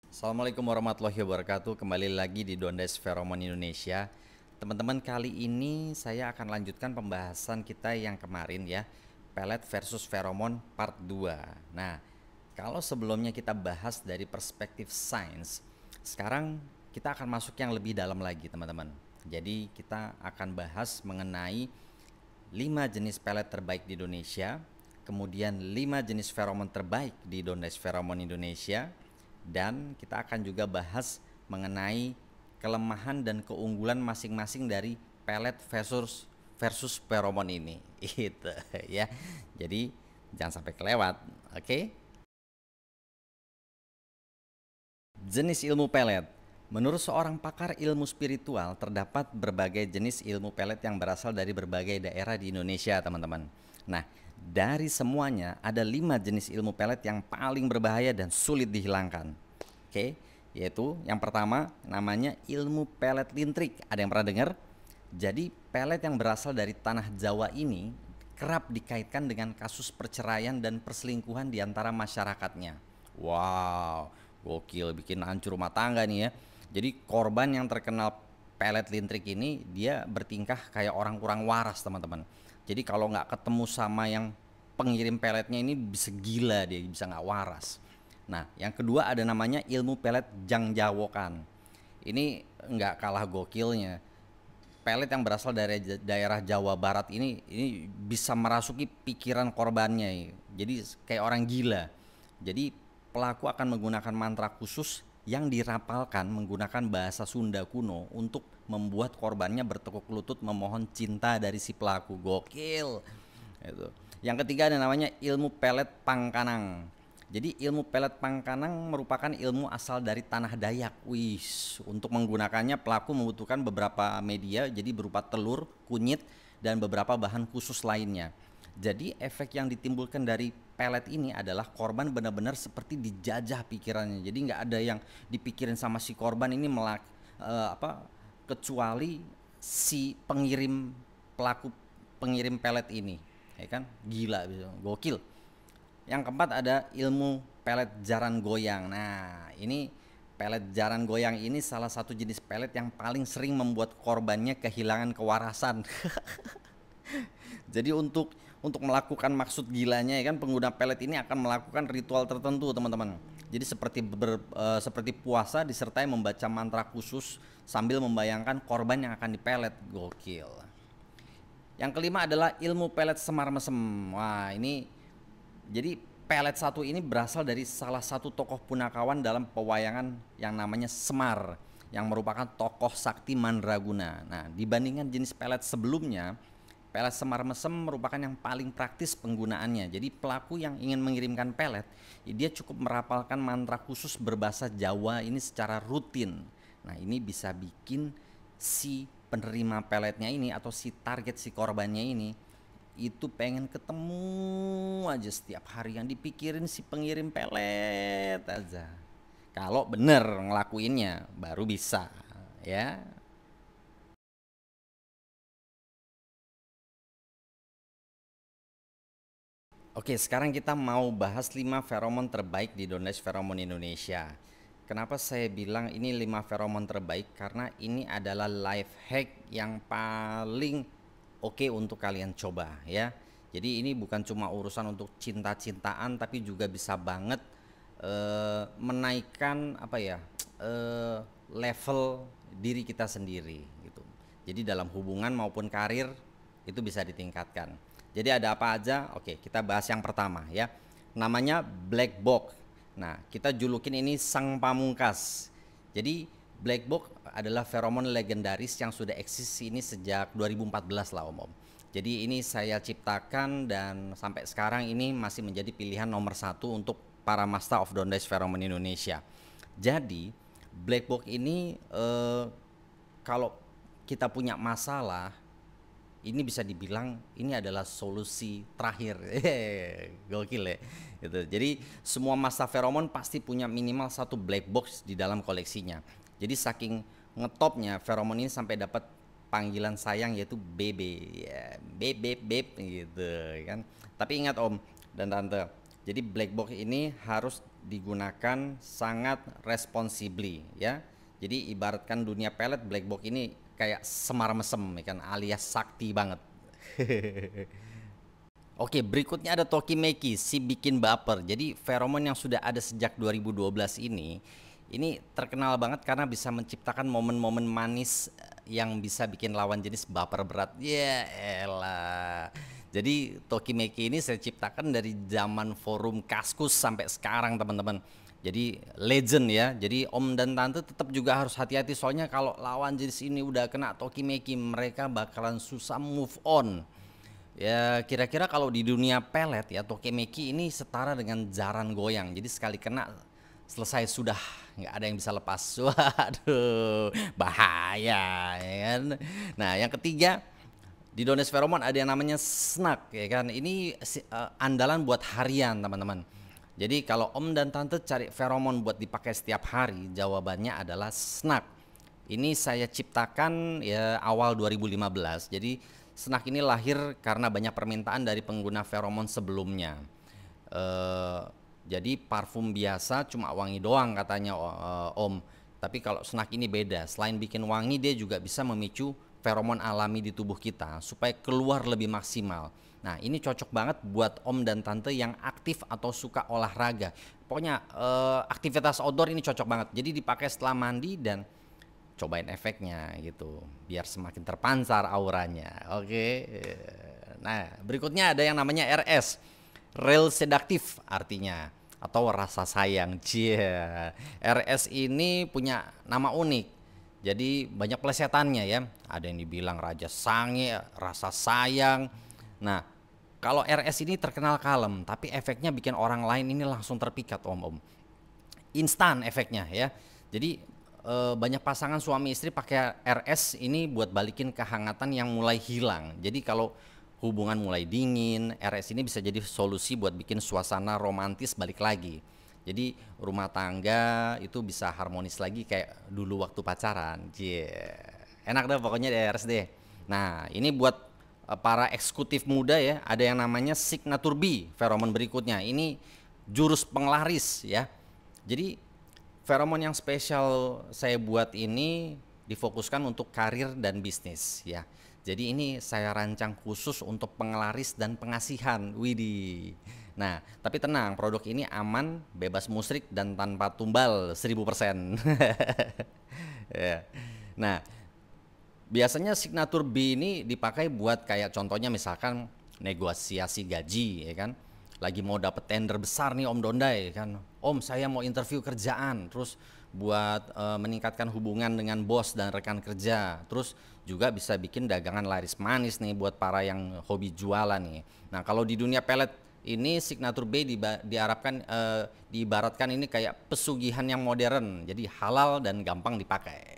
Assalamualaikum warahmatullahi wabarakatuh. Kembali lagi di Dondes Feromon Indonesia. Teman-teman, kali ini saya akan lanjutkan pembahasan kita yang kemarin ya, pelet versus feromon part 2. Nah, kalau sebelumnya kita bahas dari perspektif sains, sekarang kita akan masuk yang lebih dalam lagi, teman-teman. Jadi kita akan bahas mengenai 5 jenis pelet terbaik di Indonesia, kemudian 5 jenis feromon terbaik di Dondes Feromon Indonesia, dan kita akan juga bahas mengenai kelemahan dan keunggulan masing-masing dari pelet versus feromon ini. Itu ya. Jadi jangan sampai kelewat, oke? Jenis ilmu pelet. Menurut seorang pakar ilmu spiritual, terdapat berbagai jenis ilmu pelet yang berasal dari berbagai daerah di Indonesia, teman-teman. Nah, dari semuanya ada 5 jenis ilmu pelet yang paling berbahaya dan sulit dihilangkan. Oke, yaitu yang pertama namanya ilmu pelet lintrik. Ada yang pernah dengar? Jadi pelet yang berasal dari tanah Jawa ini kerap dikaitkan dengan kasus perceraian dan perselingkuhan di antara masyarakatnya. Wow, gokil, bikin hancur rumah tangga nih ya. Jadi korban yang terkenal pelet lintrik ini dia bertingkah kayak orang kurang waras, teman-teman. Jadi kalau nggak ketemu sama yang pengirim peletnya ini bisa gila, dia bisa nggak waras. Nah, yang kedua ada namanya ilmu pelet jangjawokan. Ini nggak kalah gokilnya. Pelet yang berasal dari daerah Jawa Barat ini bisa merasuki pikiran korbannya. Jadi kayak orang gila. Jadi pelaku akan menggunakan mantra khusus yang dirapalkan menggunakan bahasa Sunda kuno untuk membuat korbannya bertekuk lutut memohon cinta dari si pelaku. Gokil. Itu. Yang ketiga ada namanya ilmu pelet pangkanang. Jadi ilmu pelet pangkanang merupakan ilmu asal dari tanah Dayak. Wih, untuk menggunakannya pelaku membutuhkan beberapa media, jadi berupa telur, kunyit, dan beberapa bahan khusus lainnya. Jadi efek yang ditimbulkan dari pelet ini adalah korban benar-benar seperti dijajah pikirannya. Jadi nggak ada yang dipikirin sama si korban ini kecuali si pelaku pengirim pelet ini, ya kan? Gila, gokil. Yang keempat ada ilmu pelet jaran goyang. Nah, ini pelet jaran goyang ini salah satu jenis pelet yang paling sering membuat korbannya kehilangan kewarasan. Jadi untuk melakukan maksud gilanya ya kan, pengguna pelet ini akan melakukan ritual tertentu, teman-teman. Jadi seperti puasa disertai membaca mantra khusus sambil membayangkan korban yang akan dipelet. Gokil. Yang kelima adalah ilmu pelet semar mesem. Wah, ini jadi pelet satu ini berasal dari salah satu tokoh punakawan dalam pewayangan yang namanya Semar, yang merupakan tokoh sakti mandraguna. Nah, dibandingkan jenis pelet sebelumnya, pelet semar mesem merupakan yang paling praktis penggunaannya. Jadi pelaku yang ingin mengirimkan pelet, dia cukup merapalkan mantra khusus berbahasa Jawa ini secara rutin. Nah, ini bisa bikin si penerima peletnya ini atau si target si korbannya ini itu pengen ketemu aja setiap hari, yang dipikirin si pengirim pelet aja. Kalau bener ngelakuinnya baru bisa ya. Oke, sekarang kita mau bahas 5 feromon terbaik di Dondes Feromon Indonesia. Kenapa saya bilang ini 5 feromon terbaik? Karena ini adalah life hack yang paling oke untuk kalian coba ya. Jadi ini bukan cuma urusan untuk cinta-cintaan, tapi juga bisa banget menaikkan level diri kita sendiri gitu. Jadi dalam hubungan maupun karir itu bisa ditingkatkan. Jadi ada apa aja? Oke, kita bahas yang pertama ya. Namanya black box. Nah, kita julukin ini sang pamungkas. Jadi black box adalah feromon legendaris yang sudah eksis ini sejak 2014 lah, Om. Jadi ini saya ciptakan dan sampai sekarang ini masih menjadi pilihan nomor satu untuk para Master of Dondes Feromon Indonesia. Jadi black box ini kalau kita punya masalah, ini bisa dibilang ini adalah solusi terakhir. Gokil ya gitu. Jadi semua masa feromon pasti punya minimal satu black box di dalam koleksinya. Jadi saking ngetopnya feromon ini sampai dapat panggilan sayang yaitu bebe ya, beb beb beb gitu kan. Tapi ingat Om dan Tante, Jadi black box ini harus digunakan sangat responsibly ya. Jadi ibaratkan dunia pelet, black box ini kayak semar mesem ya kan, alias sakti banget. Oke, berikutnya ada Tokimeki, si bikin baper. Jadi feromon yang sudah ada sejak 2012 ini terkenal banget karena bisa menciptakan momen-momen manis yang bisa bikin lawan jenis baper berat. Ya elah. Jadi Tokimeki ini saya ciptakan dari zaman forum Kaskus sampai sekarang teman-teman. Jadi legend ya. Jadi om dan tante tetap juga harus hati-hati, soalnya kalau lawan jenis ini udah kena Tokimeki, mereka bakalan susah move on. Ya kira-kira kalau di dunia pelet ya, Tokimeki ini setara dengan jaran goyang. Jadi sekali kena selesai sudah, nggak ada yang bisa lepas. Waduh, bahaya ya kan. Nah yang ketiga, di Dones Feromon ada yang namanya snack ya kan. Ini andalan buat harian teman-teman. Jadi kalau om dan tante cari feromon buat dipakai setiap hari, jawabannya adalah snack. Ini saya ciptakan ya awal 2015. Jadi snack ini lahir karena banyak permintaan dari pengguna feromon sebelumnya. Jadi parfum biasa cuma wangi doang katanya om. Tapi kalau snack ini beda. Selain bikin wangi, dia juga bisa memicu feromon alami di tubuh kita supaya keluar lebih maksimal. Nah ini cocok banget buat om dan tante yang aktif atau suka olahraga. Pokoknya aktivitas outdoor ini cocok banget. Jadi dipakai setelah mandi dan cobain efeknya gitu, biar semakin terpancar auranya. Oke. Nah berikutnya ada yang namanya RS, real sedaktif artinya, atau rasa sayang. Cie, RS ini punya nama unik. Jadi banyak plesetannya ya. Ada yang dibilang raja sange, rasa sayang. Nah kalau RS ini terkenal kalem, tapi efeknya bikin orang lain ini langsung terpikat om. Instan efeknya ya. Jadi banyak pasangan suami istri pakai RS ini buat balikin kehangatan yang mulai hilang. Jadi kalau hubungan mulai dingin, RS ini bisa jadi solusi buat bikin suasana romantis balik lagi. Jadi rumah tangga itu bisa harmonis lagi kayak dulu waktu pacaran. Enak deh pokoknya di RS deh. Nah ini buat para eksekutif muda ya, ada yang namanya Signature B, feromon berikutnya. Ini jurus penglaris ya. Jadi feromon yang spesial saya buat ini difokuskan untuk karir dan bisnis ya. Jadi ini saya rancang khusus untuk penglaris dan pengasihan. Widih. Nah, tapi tenang, produk ini aman, bebas musrik dan tanpa tumbal 1000%. Ya. Nah, biasanya Signature B ini dipakai buat kayak contohnya misalkan negosiasi gaji ya kan. Lagi mau dapet tender besar nih Om Dondai kan, Om saya mau interview kerjaan, terus buat meningkatkan hubungan dengan bos dan rekan kerja, terus juga bisa bikin dagangan laris manis nih buat para yang hobi jualan nih. Nah kalau di dunia pelet ini Signature B diibaratkan ini kayak pesugihan yang modern, jadi halal dan gampang dipakai.